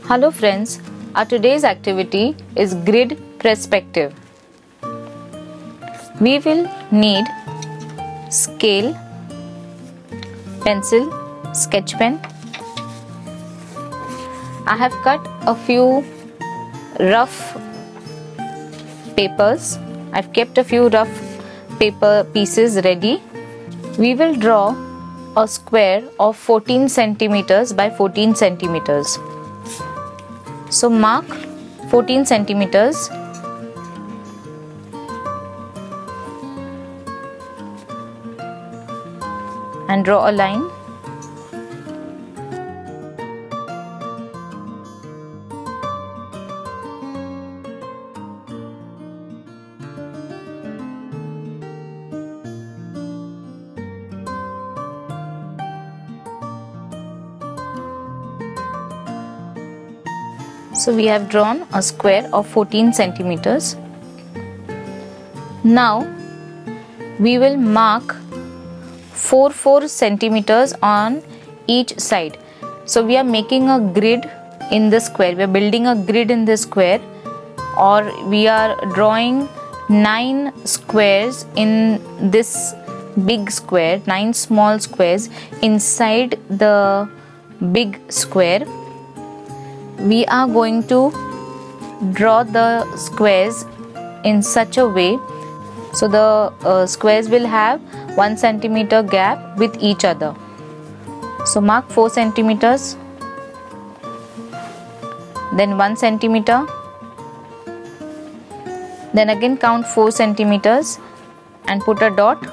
Hello friends, our today's activity is grid perspective. We will need scale, pencil, sketch pen. I have cut a few rough papers. I've kept a few rough paper pieces ready. We will draw a square of 14 centimeters by 14 centimeters. So mark 14 centimeters and draw a line. So we have drawn a square of 14 centimeters. Now we will mark 4 centimeters on each side. So we are making a grid in the square. We are building a grid in the square, or we are drawing 9 squares in this big square, 9 small squares inside the big square. We are going to draw the squares in such a way so the squares will have 1 centimeter gap with each other. So mark 4 centimeters, then 1 centimeter, then again count 4 centimeters and put a dot,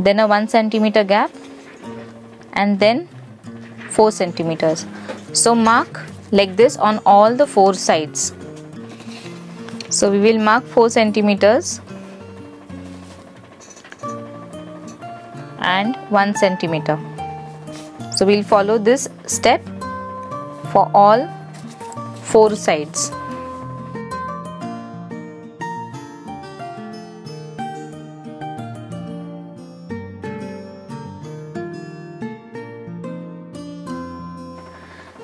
then a 1 centimeter gap, and then 4 centimeters. So mark like this on all the 4 sides. So we will mark 4 centimeters and 1 centimeter. So we will follow this step for all 4 sides.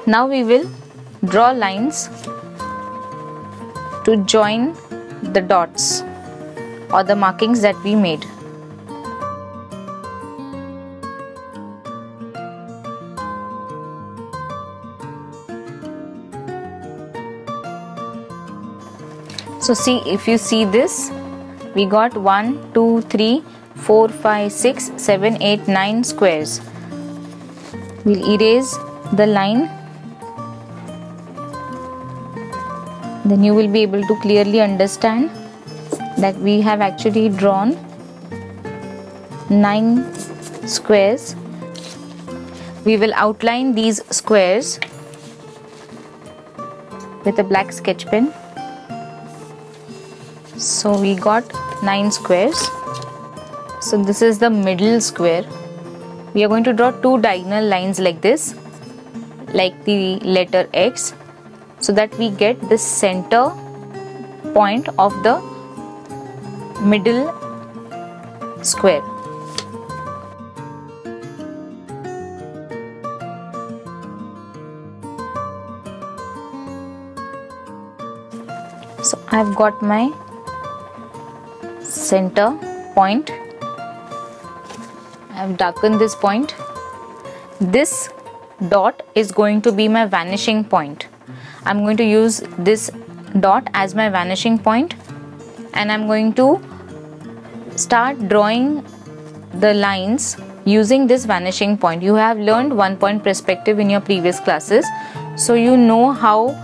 Now we will draw lines to join the dots or the markings that we made. So see, if you see this, we got 1, 2, 3, 4, 5, 6, 7, 8, 9 squares. We'll erase the line. Then you will be able to clearly understand that we have actually drawn 9 squares. We will outline these squares with a black sketch pen. So we got 9 squares. So this is the middle square. We are going to draw 2 diagonal lines like this, like the letter X, so that we get the center point of the middle square. So I've got my center point. I've darkened this point. This dot is going to be my vanishing point. I'm going to use this dot as my vanishing point, and I'm going to start drawing the lines using this vanishing point. You have learned 1 point perspective in your previous classes, so you know how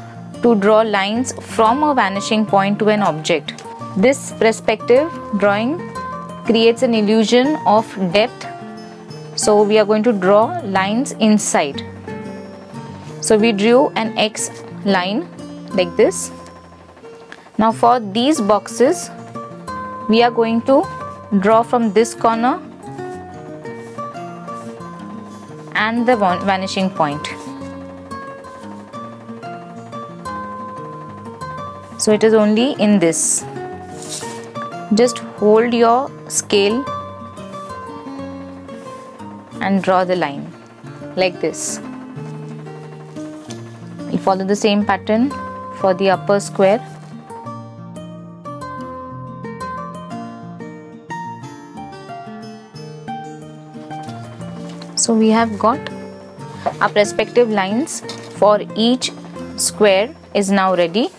to draw lines from a vanishing point to an object. This perspective drawing creates an illusion of depth, so we are going to draw lines inside. So we drew an X line like this. Now for these boxes, we are going to draw from this corner and the vanishing point. So it is only in this. Just hold your scale and draw the line like this. We'll follow the same pattern for the upper square. So we have got our respective lines for each square is now ready.